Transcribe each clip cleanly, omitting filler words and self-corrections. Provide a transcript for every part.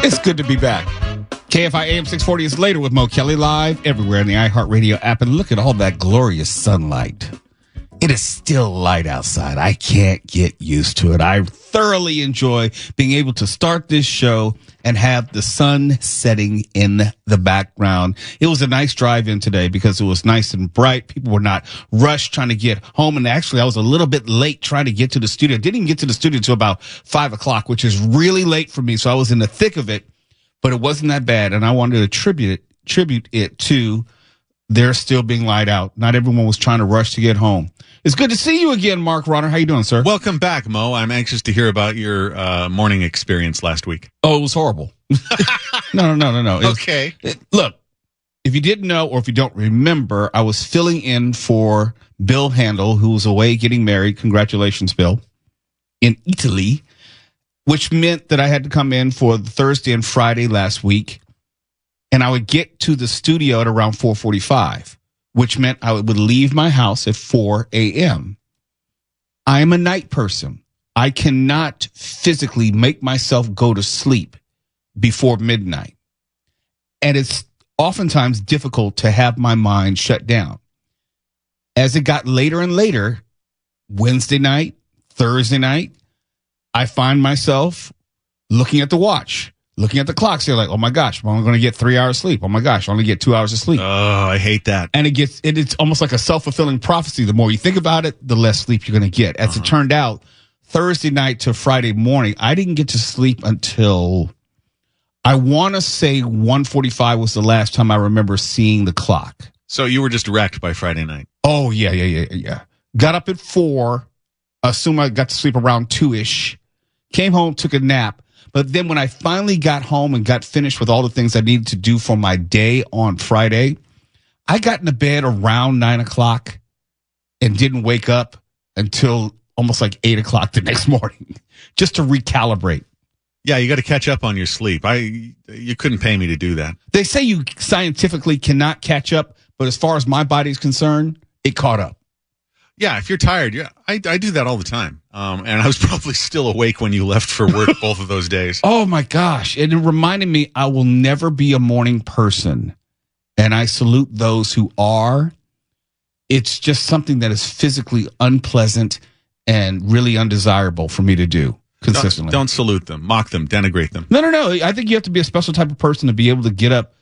It's good to be back. KFI AM 640 is later with Mo Kelly live everywhere in the iHeartRadio app. And look at all that glorious sunlight. It is still light outside. I can't get used to it. I thoroughly enjoy being able to start this show and have the sun setting in the background. It was a nice drive in today because it was nice and bright. People were not rushed trying to get home. And actually, I was a little bit late trying to get to the studio. Didn't even get to the studio until about 5 o'clock, which is really late for me. So I was in the thick of it, but it wasn't that bad. And I wanted to tribute it to there still being light out. Not everyone was trying to rush to get home. It's good to see you again, Mark Ronner. How you doing, sir? Welcome back, Mo. I'm anxious to hear about your morning experience last week. Oh, it was horrible. No. Okay. Look, if you didn't know or if you don't remember, I was filling in for Bill Handel, who was away getting married. Congratulations, Bill. In Italy, which meant that I had to come in for the Thursday and Friday last week. And I would get to the studio at around 4:45. Which meant I would leave my house at 4 a.m. I am a night person. I cannot physically make myself go to sleep before midnight. And it's oftentimes difficult to have my mind shut down. As it got later and later, Wednesday night, Thursday night, I find myself looking at the watch. Looking at the clock, so you're like, oh my gosh, I'm only going to get 3 hours sleep. Oh my gosh, I only get 2 hours of sleep. Oh, I hate that. And it's almost like a self-fulfilling prophecy. The more you think about it, the less sleep you're going to get. As it turned out, Thursday night to Friday morning, I didn't get to sleep until, I want to say 1:45 was the last time I remember seeing the clock. So you were just wrecked by Friday night. Oh, yeah. Got up at 4, assume I got to sleep around 2-ish, came home, took a nap. But then when I finally got home and got finished with all the things I needed to do for my day on Friday, I got into bed around 9 o'clock and didn't wake up until almost like 8 o'clock the next morning, just to recalibrate. Yeah, you got to catch up on your sleep. You couldn't pay me to do that. They say you scientifically cannot catch up, but as far as my body's concerned, it caught up. Yeah, if you're tired, yeah, I do that all the time. And I was probably still awake when you left for work both of those days. Oh, my gosh. And it reminded me I will never be a morning person. And I salute those who are. It's just something that is physically unpleasant and really undesirable for me to do consistently. Don't salute them, mock them, denigrate them. No. I think you have to be a special type of person to be able to get up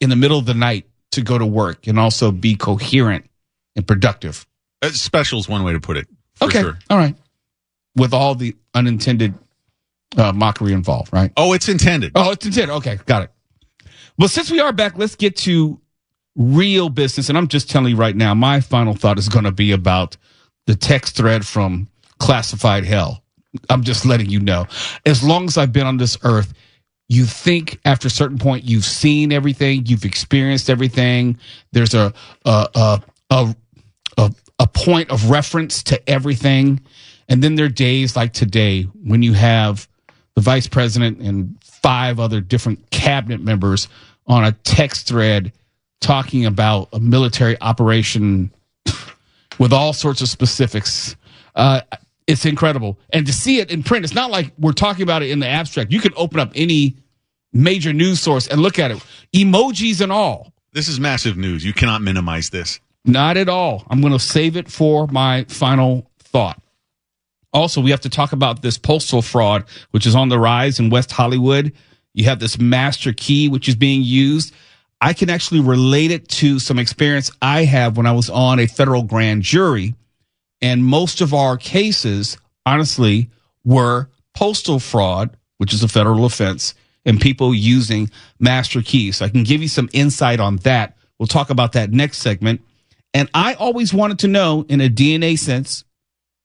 in the middle of the night to go to work and also be coherent and productive. Special is one way to put it. For sure. All right. With all the unintended mockery involved, right? Oh, it's intended. Okay, got it. Well, since we are back, let's get to real business. And I'm just telling you right now, my final thought is going to be about the text thread from Classified Hell. I'm just letting you know. As long as I've been on this earth, you think after a certain point you've seen everything, you've experienced everything. There's a point of reference to everything. And then there are days like today when you have the vice president and 5 other different cabinet members on a text thread talking about a military operation with all sorts of specifics. It's incredible. And to see it in print, it's not like we're talking about it in the abstract. You can open up any major news source and look at it. Emojis and all. This is massive news. You cannot minimize this. Not at all. I'm going to save it for my final thought. Also, we have to talk about this postal fraud, which is on the rise in West Hollywood. You have this master key, which is being used. I can actually relate it to some experience I have when I was on a federal grand jury. And most of our cases, honestly, were postal fraud, which is a federal offense, and people using master keys. So I can give you some insight on that. We'll talk about that next segment. And I always wanted to know, in a DNA sense,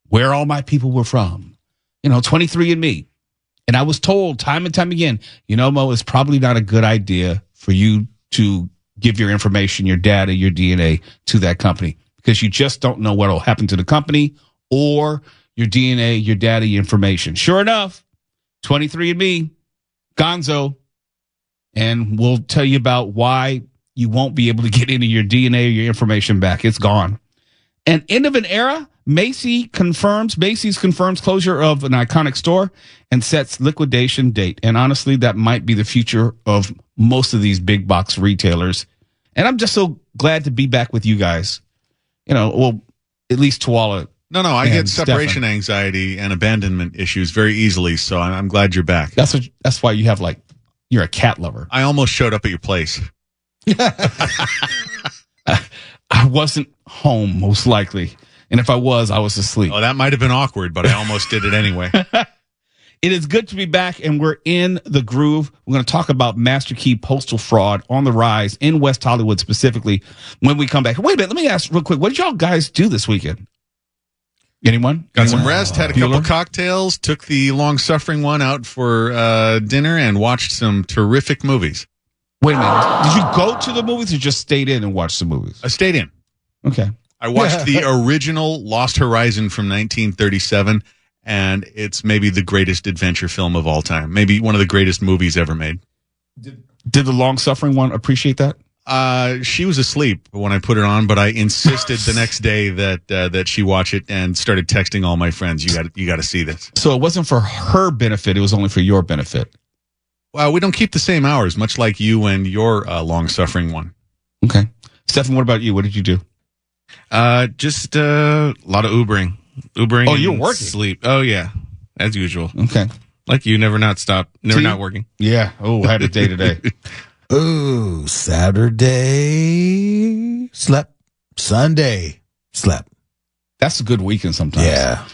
where all my people were from. 23andMe. And I was told time and time again, Mo, it's probably not a good idea for you to give your information, your data, your DNA to that company, because you just don't know what will happen to the company or your DNA, your data, your information. Sure enough, 23andMe, gonzo. And we'll tell you about why you won't be able to get any of your DNA or your information back. It's gone. An end of an era? Macy's confirms closure of an iconic store and sets liquidation date. And honestly, that might be the future of most of these big box retailers. And I'm just so glad to be back with you guys. Well, at least Tuala. No, I get separation anxiety and abandonment issues very easily, so I'm glad you're back. That's why you have you're a cat lover. I almost showed up at your place. I wasn't home, most likely. And if I was asleep. Oh, that might have been awkward, but I almost did it anyway. It is good to be back, and we're in the groove. We're going to talk about Master Key postal fraud on the rise in West Hollywood specifically when we come back. Wait a minute, let me ask real quick. What did y'all guys do this weekend? Anyone? Got some rest, had a couple cocktails, took the long-suffering one out for dinner, and watched some terrific movies. Wait a minute. Did you go to the movies or just stayed in and watched the movies? I stayed in. Okay. I watched the original Lost Horizon from 1937, and it's maybe the greatest adventure film of all time. Maybe one of the greatest movies ever made. Did the long-suffering one appreciate that? She was asleep when I put it on, but I insisted the next day that she watch it and started texting all my friends. You got to see this. So it wasn't for her benefit; it was only for your benefit. Well, we don't keep the same hours, much like you and your long-suffering one. Okay, Stephen, what about you? What did you do? Just a lot of Ubering. Oh, you're working. Sleep. Oh yeah, as usual. Okay, like you, never not working. Yeah. Oh, I had a day today. Oh, Saturday slept. Sunday slept. That's a good weekend sometimes. Yeah.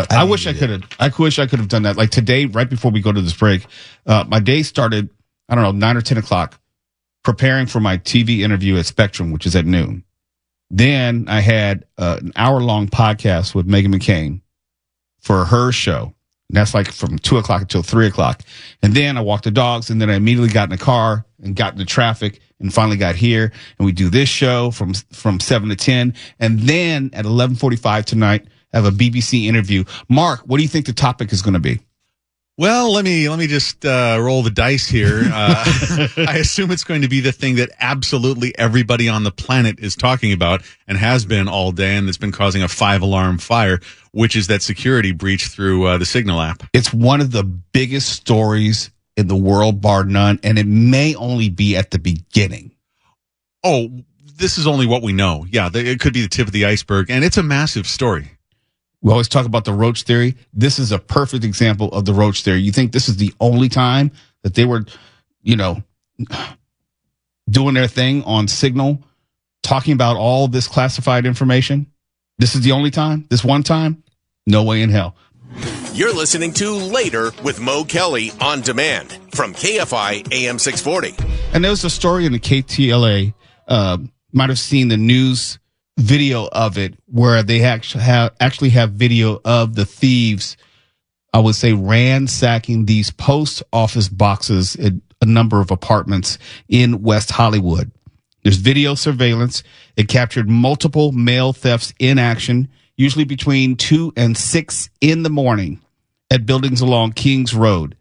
I wish I could have done that. Like today, right before we go to this break, my day started, 9 or 10 o'clock, preparing for my TV interview at Spectrum, which is at noon. Then I had an hour-long podcast with Meghan McCain for her show. And that's like from 2 o'clock until 3 o'clock. And then I walked the dogs, and then I immediately got in the car and got into traffic and finally got here. And we do this show from 7 to 10. And then at 11:45 tonight, I have a BBC interview. Mark, what do you think the topic is going to be? Well, let me just roll the dice here. I assume it's going to be the thing that absolutely everybody on the planet is talking about and has been all day, and that's been causing a 5-alarm fire, which is that security breach through the Signal app. It's one of the biggest stories in the world, bar none, and it may only be at the beginning. Oh, this is only what we know. Yeah, it could be the tip of the iceberg, and it's a massive story. We always talk about the roach theory. This is a perfect example of the roach theory. You think this is the only time that they were, doing their thing on Signal, talking about all this classified information? This is the only time? This one time? No way in hell. You're listening to Later with Mo Kelly on demand from KFI AM 640. And there was a story in the KTLA, might have seen the news video of it where they actually have video of the thieves, I would say, ransacking these post office boxes at a number of apartments in West Hollywood. There's video surveillance. It captured multiple mail thefts in action, usually between 2 and 6 in the morning at buildings along Kings Road.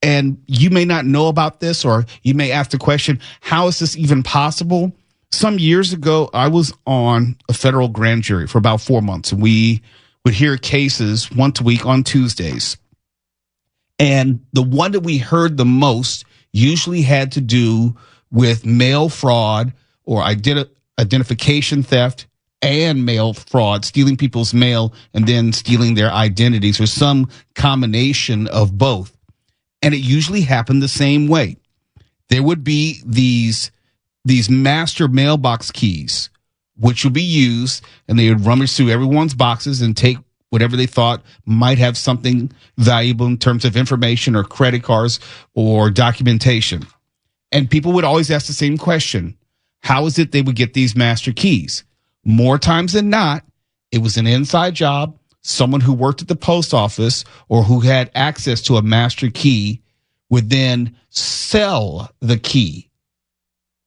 And you may not know about this, or you may ask the question, how is this even possible? Some years ago, I was on a federal grand jury for about 4 months, and we would hear cases once a week on Tuesdays. And the one that we heard the most usually had to do with mail fraud or identification theft and mail fraud, stealing people's mail and then stealing their identities, or some combination of both. And it usually happened the same way. There would be these master mailbox keys, which would be used, and they would rummage through everyone's boxes and take whatever they thought might have something valuable in terms of information or credit cards or documentation. And people would always ask the same question: how is it they would get these master keys? More times than not, it was an inside job, someone who worked at the post office or who had access to a master key would then sell the key.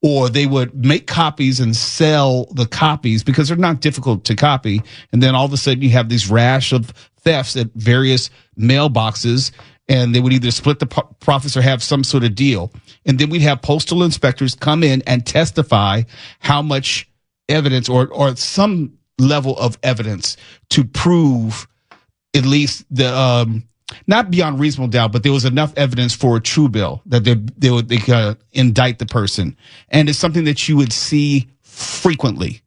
Or they would make copies and sell the copies because they're not difficult to copy. And then all of a sudden you have these rash of thefts at various mailboxes, and they would either split the profits or have some sort of deal. And then we'd have postal inspectors come in and testify how much evidence or some level of evidence to prove at least the not beyond reasonable doubt, but there was enough evidence for a true bill that they could indict the person. And it's something that you would see frequently.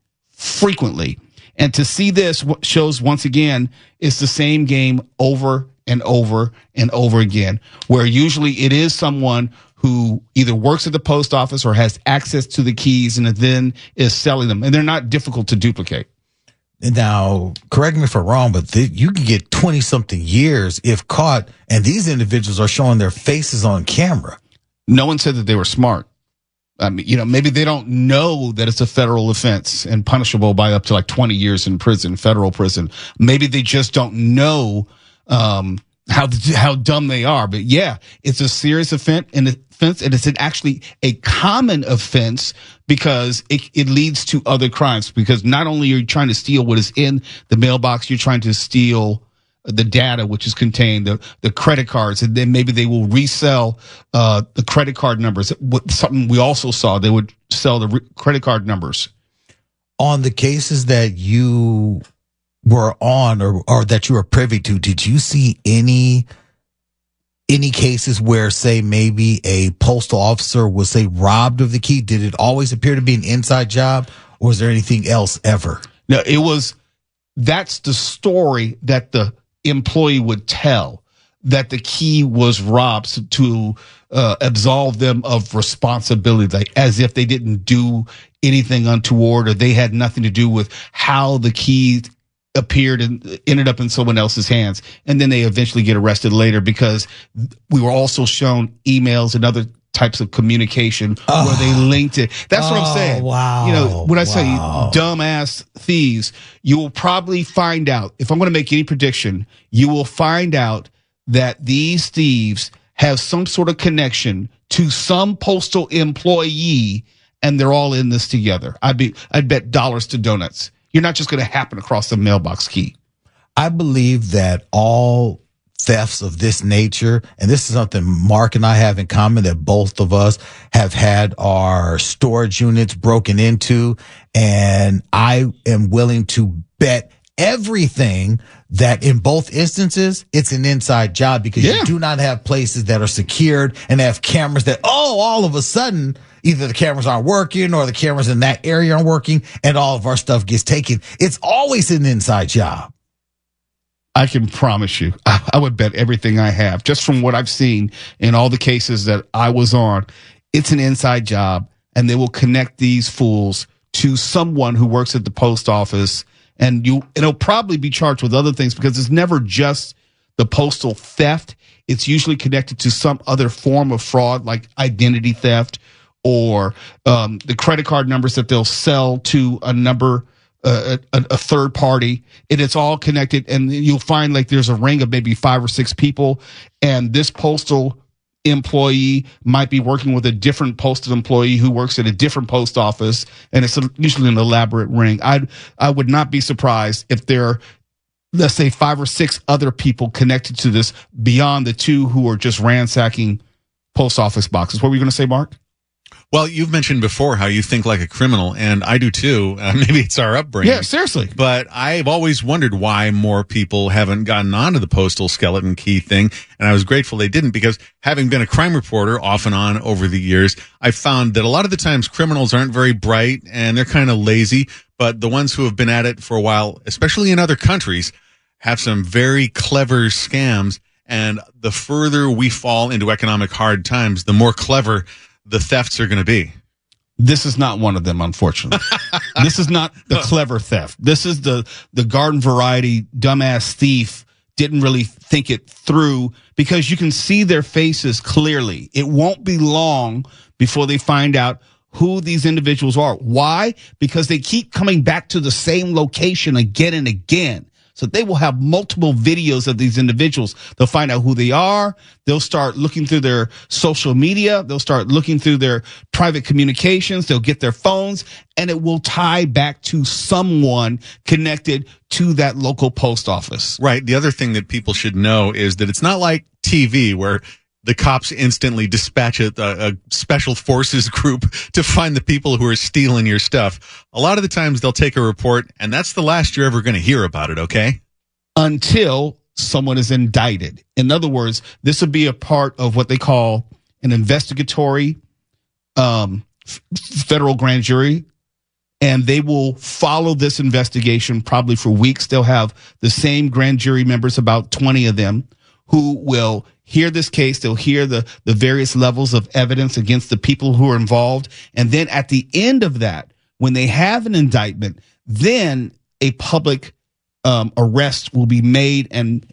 And to see this shows once again, it's the same game over and over and over again, where usually it is someone who either works at the post office or has access to the keys and then is selling them. And they're not difficult to duplicate. Now, correct me if I'm wrong, but you can get 20-something years if caught, and these individuals are showing their faces on camera. No one said that they were smart. I mean, maybe they don't know that it's a federal offense and punishable by up to like 20 years in prison, federal prison. Maybe they just don't know how dumb they are. But yeah, it's a serious offense, and it's actually a common offense because it leads to other crimes. Because not only are you trying to steal what is in the mailbox, you're trying to steal the data which is contained, the credit cards, and then maybe they will resell the credit card numbers. Something we also saw, they would sell the credit card numbers. On the cases that you were on or that you were privy to, did you see any cases where, say, maybe a postal officer was, say, robbed of the key? Did it always appear to be an inside job, or was there anything else ever? No, that's the story that the employee would tell, that the key was robbed to absolve them of responsibility, like as if they didn't do anything untoward or they had nothing to do with how the key appeared and ended up in someone else's hands. And then they eventually get arrested later because we were also shown emails and other types of communication where they linked it. That's what I'm saying. Wow. When I say dumbass thieves, you will probably find out, if I'm going to make any prediction, you will find out that these thieves have some sort of connection to some postal employee, and they're all in this together. I'd bet dollars to donuts. You're not just going to happen across the mailbox key. I believe that all thefts of this nature, and this is something Mark and I have in common, that both of us have had our storage units broken into, and I am willing to bet everything that in both instances, it's an inside job because you do not have places that are secured and have cameras that, all of a sudden, either the cameras aren't working or the cameras in that area aren't working and all of our stuff gets taken. It's always an inside job. I can promise you, I would bet everything I have, just from what I've seen in all the cases that I was on, it's an inside job, and they will connect these fools to someone who works at the post office, and it'll probably be charged with other things because it's never just the postal theft. It's usually connected to some other form of fraud, like identity theft or the credit card numbers that they'll sell to a third party, and it's all connected. And you'll find like there's a ring of maybe 5 or 6 people, and this postal employee might be working with a different postal employee who works at a different post office, and it's usually an elaborate ring. I would not be surprised if there are, let's say, 5 or 6 other people connected to this beyond the 2 who are just ransacking post office boxes. What were you going to say, Mark? Well, you've mentioned before how you think like a criminal, and I do too. Maybe it's our upbringing. Yeah, seriously. But I've always wondered why more people haven't gotten onto the postal skeleton key thing, and I was grateful they didn't, because having been a crime reporter off and on over the years, I found that a lot of the times criminals aren't very bright and they're kind of lazy, but the ones who have been at it for a while, especially in other countries, have some very clever scams, and the further we fall into economic hard times, the more clever the thefts are going to be. This is not one of them, unfortunately. This is not the clever theft. This is the garden variety dumbass thief didn't really think it through, because you can see their faces clearly. It won't be long before they find out who these individuals are. Why? Because they keep coming back to the same location again and again. So they will have multiple videos of these individuals. They'll find out who they are. They'll start looking through their social media. They'll start looking through their private communications. They'll get their phones, and it will tie back to someone connected to that local post office. Right. The other thing that people should know is that it's not like TV where the cops instantly dispatch a special forces group to find the people who are stealing your stuff. A lot of the times they'll take a report, and that's the last you're ever going to hear about it, okay? Until someone is indicted. In other words, this would be a part of what they call an investigatory federal grand jury, and they will follow this investigation probably for weeks. They'll have the same grand jury members, about 20 of them, who will hear this case. They'll hear the various levels of evidence against the people who are involved. And then at the end of that, when they have an indictment, then a public arrest will be made, and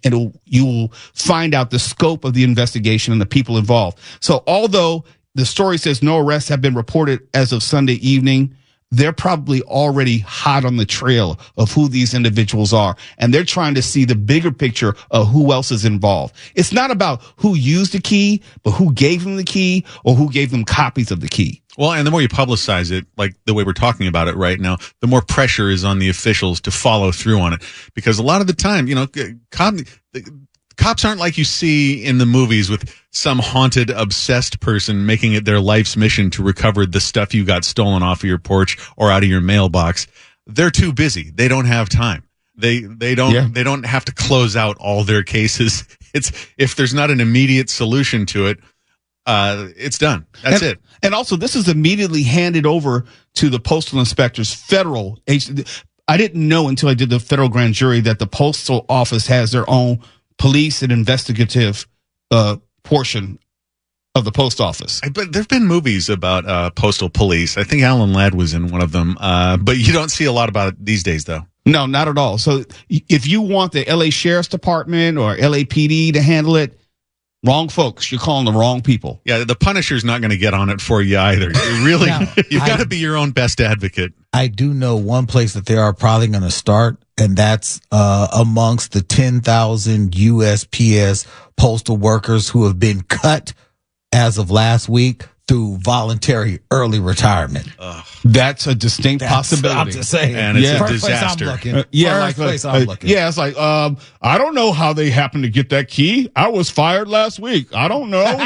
you will find out the scope of the investigation and the people involved. So although the story says no arrests have been reported as of Sunday evening, they're probably already hot on the trail of who these individuals are. And they're trying to see the bigger picture of who else is involved. It's not about who used the key, but who gave them the key or who gave them copies of the key. Well, and the more you publicize it, like the way we're talking about it right now, the more pressure is on the officials to follow through on it. Because a lot of the time, cops aren't like you see in the movies with some haunted, obsessed person making it their life's mission to recover the stuff you got stolen off of your porch or out of your mailbox. They're too busy. They don't have time. They don't have to close out all their cases. If there's not an immediate solution to it, it's done. That's it. And also, this is immediately handed over to the postal inspectors, federal agency. I didn't know until I did the federal grand jury that the postal office has their own police and investigative portion of the post office. But there've been movies about postal police. I think Alan Ladd was in one of them. But you don't see a lot about it these days, though. No, not at all. So if you want the LA Sheriff's Department or LAPD to handle it, wrong folks. You're calling the wrong people. Yeah, the Punisher's not going to get on it for you either. You've got to be your own best advocate. I do know one place that they are probably going to start, and that's amongst the 10,000 USPS postal workers who have been cut as of last week through voluntary early retirement. That's a distinct possibility. I'm just saying. And it's a disaster. It's like, I don't know how they happened to get that key. I was fired last week. I don't know.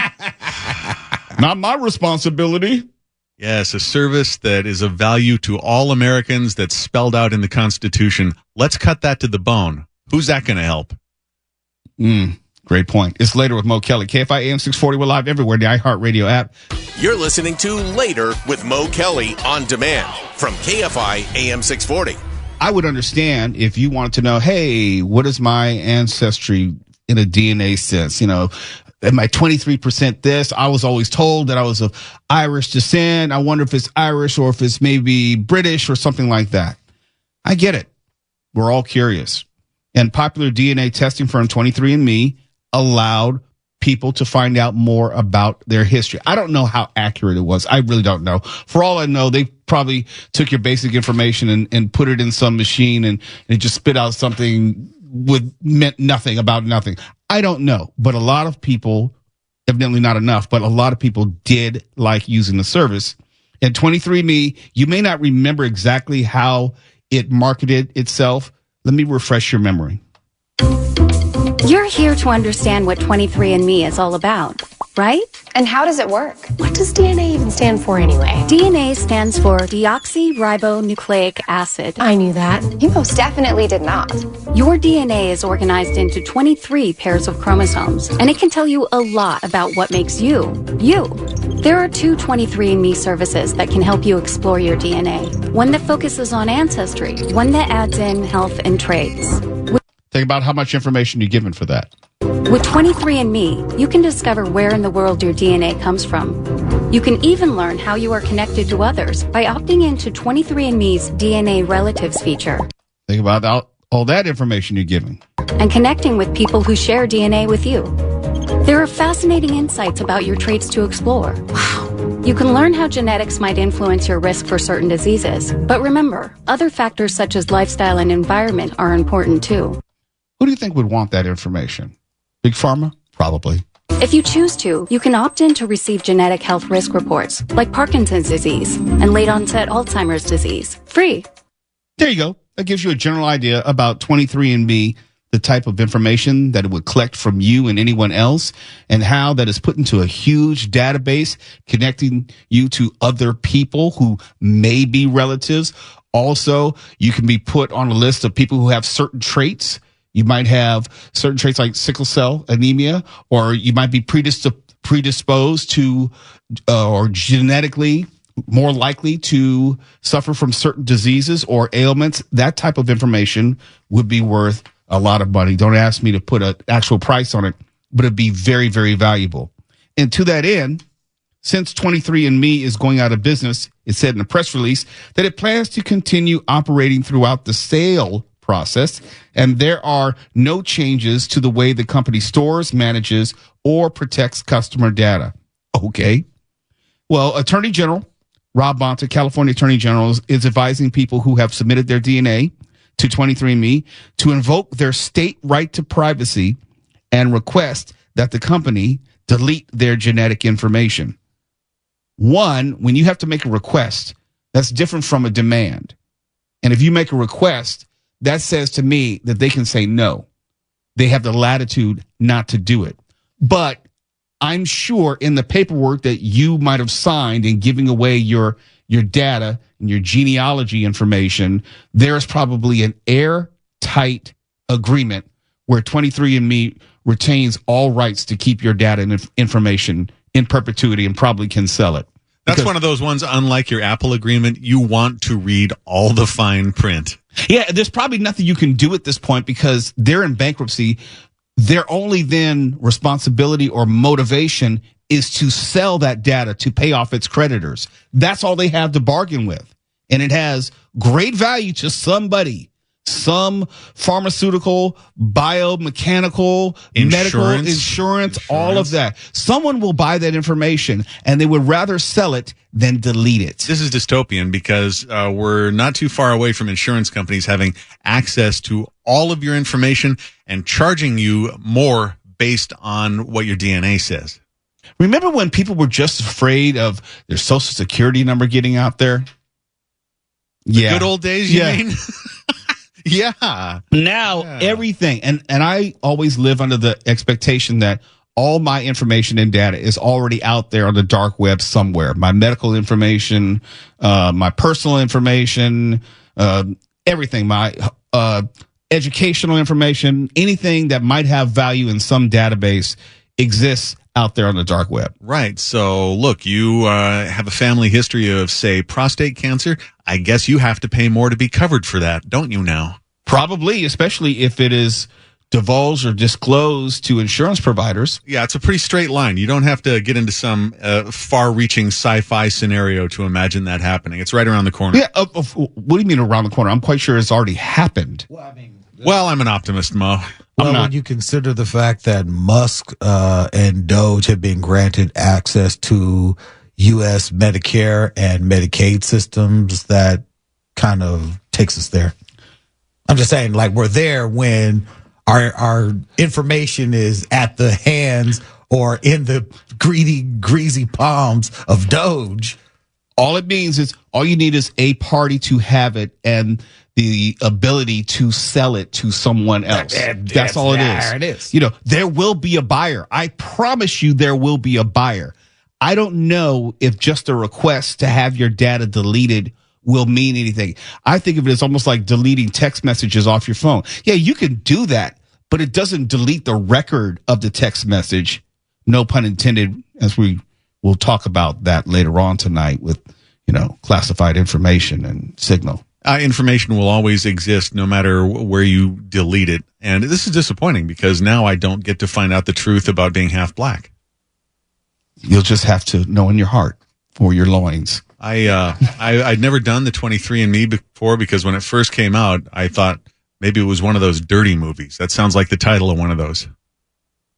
Not my responsibility. Yes, a service that is of value to all Americans, that's spelled out in the Constitution. Let's cut that to the bone. Who's that going to help? Great point. It's Later with Mo Kelly. KFI AM 640. We're live everywhere. The iHeartRadio app. You're listening to Later with Mo Kelly on demand from KFI AM 640. I would understand if you wanted to know, hey, what is my ancestry in a DNA sense? You know, am I 23% this? I was always told that I was of Irish descent. I wonder if it's Irish or if it's maybe British or something like that. I get it. We're all curious. And popular DNA testing firm 23andMe allowed people to find out more about their history. I don't know how accurate it was. I really don't know. For all I know, they probably took your basic information and put it in some machine and it just spit out something meant nothing about nothing. I don't know. But a lot of people, evidently not enough, but a lot of people did like using the service. And 23andMe, you may not remember exactly how it marketed itself. Let me refresh your memory. You're here to understand what 23andMe is all about, right? And how does it work? What does DNA even stand for anyway? DNA stands for deoxyribonucleic acid. I knew that. You most definitely did not. Your DNA is organized into 23 pairs of chromosomes, and it can tell you a lot about what makes you, you. There are 2 23andMe services that can help you explore your DNA. One that focuses on ancestry, one that adds in health and traits. Think about how much information you're given for that. With 23andMe, you can discover where in the world your DNA comes from. You can even learn how you are connected to others by opting into 23andMe's DNA Relatives feature. Think about all that information you're given. And connecting with people who share DNA with you. There are fascinating insights about your traits to explore. Wow. You can learn how genetics might influence your risk for certain diseases. But remember, other factors such as lifestyle and environment are important too. Who do you think would want that information? Big Pharma? Probably. If you choose to, you can opt in to receive genetic health risk reports, like Parkinson's disease and late-onset Alzheimer's disease, free. There you go. That gives you a general idea about 23andMe the type of information that it would collect from you and anyone else, and how that is put into a huge database connecting you to other people who may be relatives. Also, you can be put on a list of people who have certain traits. You might have certain traits like sickle cell anemia, or you might be predisposed to or genetically more likely to suffer from certain diseases or ailments. That type of information would be worth a lot of money. Don't ask me to put an actual price on it, but it'd be very, very valuable. And to that end, since 23andMe is going out of business, it said in a press release that it plans to continue operating throughout the sale process, and there are no changes to the way the company stores, manages, or protects customer data. Okay. Well, Attorney General Rob Bonta, California Attorney General, is advising people who have submitted their DNA to 23andMe to invoke their state right to privacy and request that the company delete their genetic information. One, when you have to make a request, that's different from a demand. And if you make a request, that says to me that they can say no. They have the latitude not to do it. But I'm sure in the paperwork that you might have signed in giving away your data and your genealogy information, there's probably an airtight agreement where 23andMe retains all rights to keep your data and information in perpetuity and probably can sell it. That's one of those ones, unlike your Apple agreement, you want to read all the fine print. Yeah, there's probably nothing you can do at this point because they're in bankruptcy. Their only then responsibility or motivation is to sell that data to pay off its creditors. That's all they have to bargain with. And it has great value to somebody. Some pharmaceutical, biomechanical, medical, insurance, all of that. Someone will buy that information and they would rather sell it than delete it. This is dystopian because we're not too far away from insurance companies having access to all of your information and charging you more based on what your DNA says. Remember when people were just afraid of their social security number getting out there? The good old days, you mean? Yeah. Now everything, and I always live under the expectation that all my information and data is already out there on the dark web somewhere. My medical information, my personal information, everything, my educational information, anything that might have value in some database exists out there on the dark web. Right. So, look, you have a family history of, say, prostate cancer. I guess you have to pay more to be covered for that, don't you now? Probably, especially if it is divulged or disclosed to insurance providers. Yeah, it's a pretty straight line. You don't have to get into some far-reaching sci-fi scenario to imagine that happening. It's right around the corner. Yeah. What do you mean around the corner? I'm quite sure it's already happened. Well, I'm an optimist, Mo. Well, when you consider the fact that Musk and Doge have been granted access to U.S. Medicare and Medicaid systems, that kind of takes us there. I'm just saying, like, we're there when our information is at the hands or in the greasy palms of Doge. All it means is all you need is a party to have it and the ability to sell it to someone else. That's all it is. There it is. You know, there will be a buyer. I promise you there will be a buyer. I don't know if just a request to have your data deleted will mean anything. I think of it as almost like deleting text messages off your phone. Yeah, you can do that, but it doesn't delete the record of the text message. No pun intended, as we will talk about that later on tonight with, classified information and Signal. Information will always exist no matter where you delete it. And this is disappointing because now I don't get to find out the truth about being half black. You'll just have to know in your heart or your loins. I'd never done the 23andMe before because when it first came out, I thought maybe it was one of those dirty movies. That sounds like the title of one of those.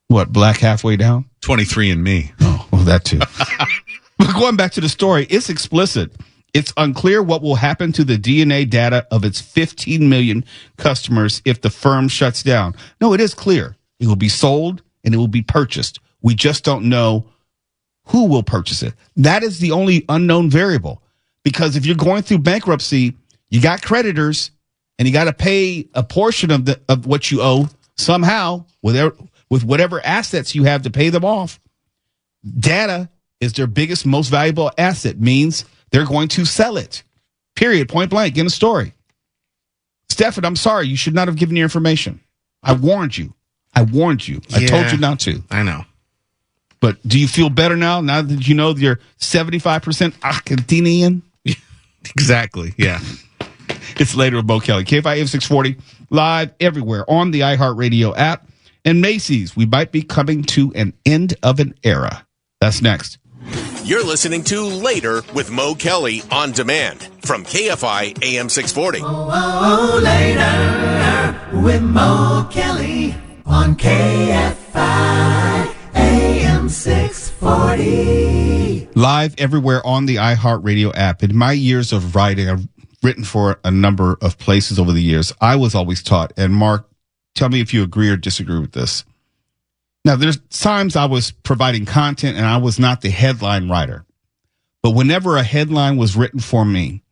What, Black Halfway Down? 23andMe. Oh, well, that too. But going back to the story, it's explicit. It's unclear what will happen to the DNA data of its 15 million customers if the firm shuts down. No, it is clear. It will be sold and it will be purchased. We just don't know who will purchase it. That is the only unknown variable. Because if you're going through bankruptcy, you got creditors and you got to pay a portion of what you owe somehow with whatever assets you have to pay them off. Data is their biggest, most valuable asset, means they're going to sell it. Period. Point blank in a story. Stefan, I'm sorry. You should not have given your information. I warned you. I told you not to. I know. But do you feel better now that you know you're 75% Argentinian? Exactly. Yeah. It's later with Mo Kelly. KFI AM 640, live everywhere on the iHeartRadio app. And Macy's, we might be coming to an end of an era. That's next. You're listening to Later with Mo Kelly on demand from KFI AM 640. Later with Mo Kelly on KFI AM 640. Live everywhere on the iHeartRadio app. In my years of writing, I've written for a number of places over the years. I was always taught, and Mark, tell me if you agree or disagree with this. Now, there's times I was providing content and I was not the headline writer. But whenever a headline was written for me,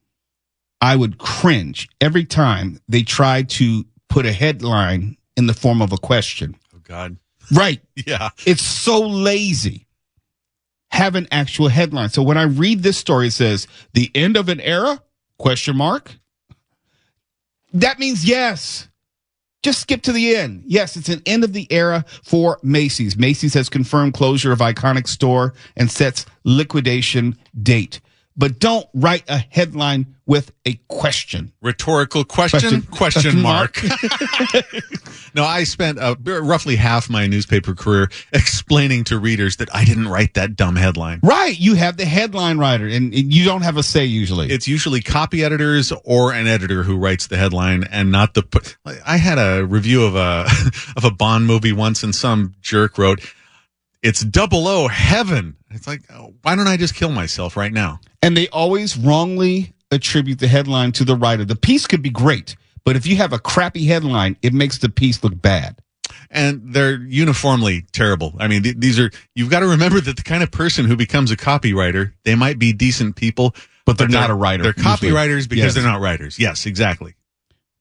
I would cringe every time they tried to put a headline in the form of a question. Oh, God. Right. Yeah. It's so lazy. Have an actual headline. So when I read this story, it says, the end of an era? ? That means yes. Just skip to the end. Yes, it's an end of the era for Macy's. Macy's has confirmed closure of iconic store and sets liquidation date. But don't write a headline with a question. Rhetorical question mark. No, I spent roughly half my newspaper career explaining to readers that I didn't write that dumb headline. Right. You have the headline writer, and you don't have a say usually. It's usually copy editors or an editor who writes the headline and not the... I had a review of a Bond movie once, and some jerk wrote, "It's 00 heaven." It's like, why don't I just kill myself right now? And they always wrongly attribute the headline to the writer. The piece could be great, but if you have a crappy headline, it makes the piece look bad. And they're uniformly terrible. I mean, these are, you've got to remember that the kind of person who becomes a copywriter, they might be decent people, but they're not a writer. They're copywriters because Yes. they're not writers. Yes, exactly.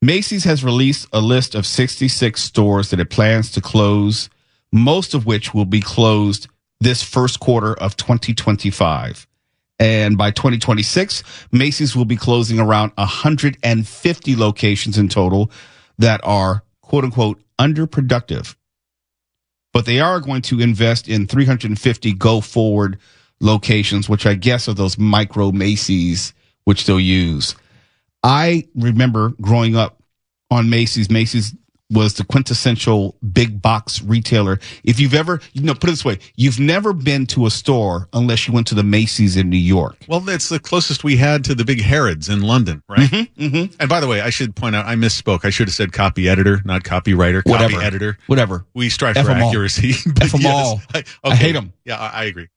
Macy's has released a list of 66 stores that it plans to close, most of which will be closed this first quarter of 2025. And by 2026, Macy's will be closing around 150 locations in total that are, quote unquote, underproductive. But they are going to invest in 350 go forward locations, which I guess are those micro Macy's, which they'll use. I remember growing up on Macy's. Macy's was the quintessential big box retailer. If you've ever, put it this way, you've never been to a store unless you went to the Macy's in New York. Well, that's the closest we had to the big Harrods in London, right? Mm-hmm, mm-hmm. And by the way, I should point out, I misspoke. I should have said copy editor, not copywriter. Whatever. Copy editor. Whatever. We strive F for 'em all. accuracy. F 'em all. I hate them. Yeah, I agree.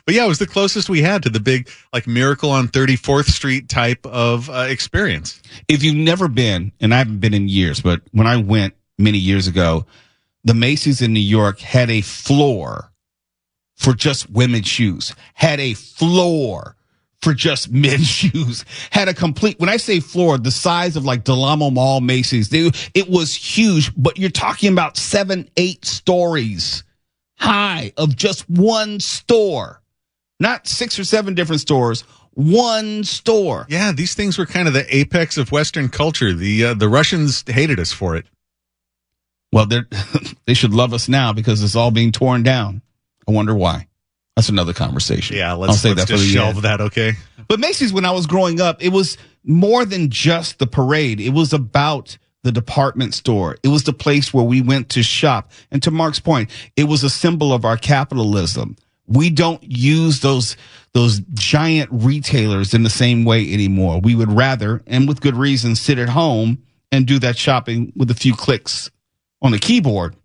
But yeah, it was the closest we had to the big, like, Miracle on 34th Street type of experience. If you've never been, and I haven't been in years, but when I went many years ago, the Macy's in New York had a floor for just women's shoes, had a floor for just men's shoes, had a complete, when I say floor, the size of like Del Amo Mall Macy's, it was huge, but you're talking about 7-8 stories high of just one store. Not 6 or 7 different stores, one store. Yeah, these things were kind of the apex of Western culture. The Russians hated us for it. Well, they should love us now because it's all being torn down. I wonder why. That's another conversation. Yeah, let's just shelve that, okay? But Macy's, when I was growing up, it was more than just the parade. It was about the department store. It was the place where we went to shop. And to Mark's point, it was a symbol of our capitalism. We don't use those giant retailers in the same way anymore. We would rather, and with good reason, sit at home and do that shopping with a few clicks on the keyboard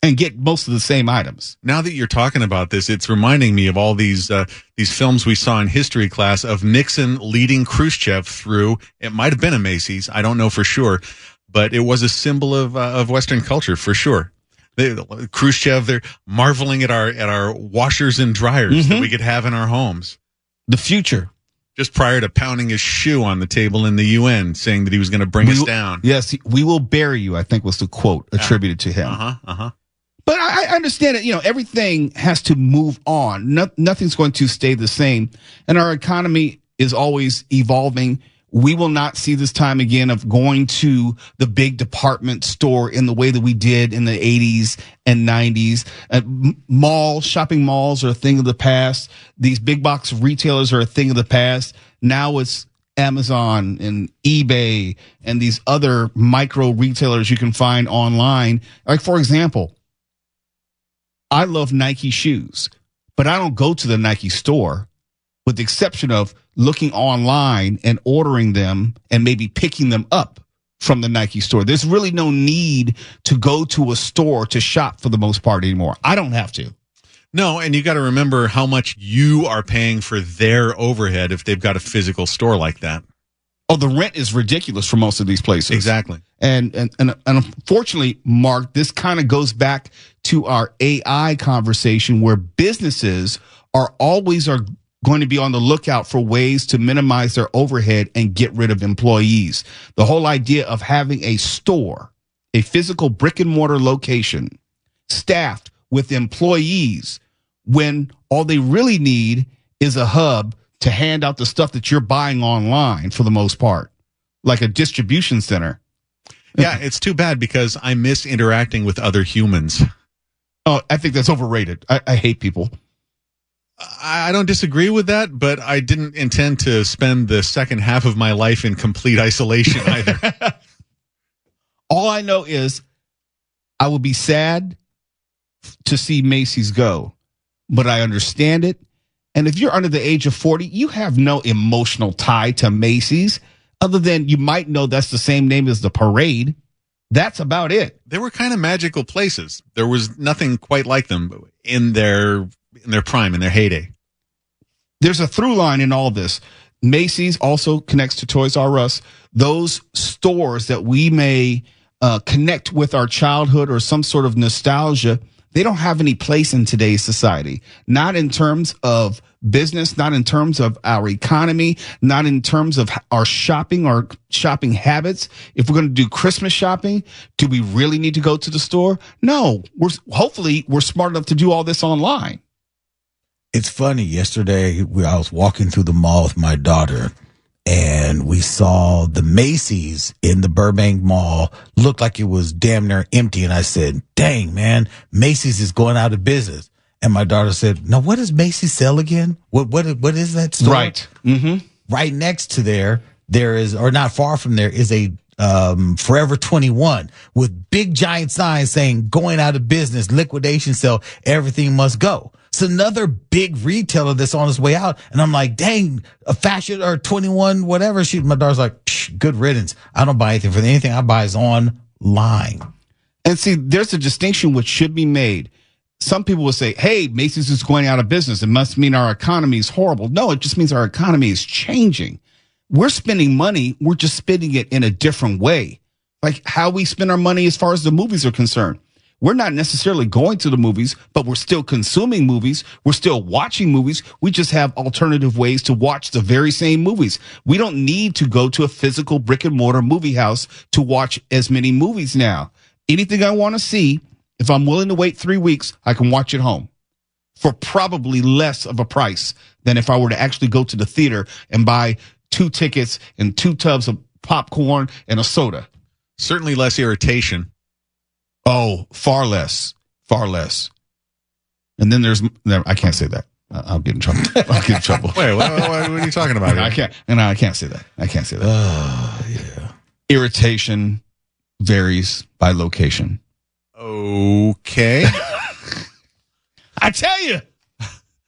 and get most of the same items. Now that you're talking about this, it's reminding me of all these films we saw in history class of Nixon leading Khrushchev through. It might have been a Macy's. I don't know for sure, but it was a symbol of Western culture for sure. Khrushchev, they're marveling at our washers and dryers that we could have in our homes. The future. Just prior to pounding his shoe on the table in the UN, saying that he was going to bring us down. Yes, we will bury you, I think was the quote attributed to him. But I understand it. Everything has to move on. Nothing's going to stay the same. And our economy is always evolving. We will not see this time again of going to the big department store in the way that we did in the 80s and 90s. Shopping malls are a thing of the past. These big box retailers are a thing of the past. Now it's Amazon and eBay and these other micro retailers you can find online. Like, for example, I love Nike shoes, but I don't go to the Nike store, with the exception of looking online and ordering them and maybe picking them up from the Nike store. There's really no need to go to a store to shop for the most part anymore. I don't have to. No, and you got to remember how much you are paying for their overhead if they've got a physical store like that. Oh, the rent is ridiculous for most of these places. Exactly. And unfortunately, Mark, this kind of goes back to our AI conversation, where businesses are going to be on the lookout for ways to minimize their overhead and get rid of employees. The whole idea of having a store, a physical brick and mortar location, staffed with employees, when all they really need is a hub to hand out the stuff that you're buying online for the most part, like a distribution center. Yeah, it's too bad because I miss interacting with other humans. Oh, I think that's overrated. I hate people. I don't disagree with that, but I didn't intend to spend the second half of my life in complete isolation either. All I know is I will be sad to see Macy's go, but I understand it. And if you're under the age of 40, you have no emotional tie to Macy's, other than you might know that's the same name as the parade. That's about it. They were kind of magical places. There was nothing quite like them in their prime, in their heyday. There's a through line in all this. Macy's also connects to Toys R Us. Those stores that we may connect with our childhood or some sort of nostalgia, they don't have any place in today's society. Not in terms of business, not in terms of our economy, not in terms of our shopping habits. If we're going to do Christmas shopping, do we really need to go to the store? No. Hopefully we're smart enough to do all this online. It's funny. Yesterday, I was walking through the mall with my daughter, and we saw the Macy's in the Burbank Mall looked like it was damn near empty. And I said, dang, man, Macy's is going out of business. And my daughter said, now, what does Macy's sell again? What is that store? Right. Mm-hmm. Right next to there is, or not far from there, is a Forever 21 with big giant signs saying going out of business, liquidation sale, everything must go. It's another big retailer that's on its way out. And I'm like, dang, a fashion or 21, whatever. My daughter's like, good riddance. I don't buy anything. For anything I buy is online. And see, there's a distinction which should be made. Some people will say, hey, Macy's is going out of business. It must mean our economy is horrible. No, it just means our economy is changing. We're spending money. We're just spending it in a different way. Like how we spend our money as far as the movies are concerned. We're not necessarily going to the movies, but we're still consuming movies. We're still watching movies. We just have alternative ways to watch the very same movies. We don't need to go to a physical brick and mortar movie house to watch as many movies now. Anything I want to see, if I'm willing to wait 3 weeks, I can watch it home for probably less of a price than if I were to actually go to the theater and buy 2 tickets and 2 tubs of popcorn and a soda. Certainly less irritation. Oh, far less. And then I can't say that. I'll get in trouble. Wait, what are you talking about? I can't say that. Yeah. Irritation varies by location. Okay. I tell you,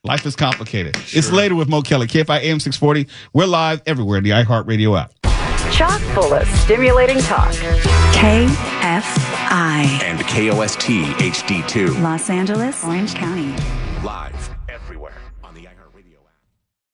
life is complicated. Sure. It's later with Mo Kelly, KFI AM 640. We're live everywhere in the iHeartRadio app. Chock full of stimulating talk. KFI. And KOST HD2. Los Angeles, Orange County. Live.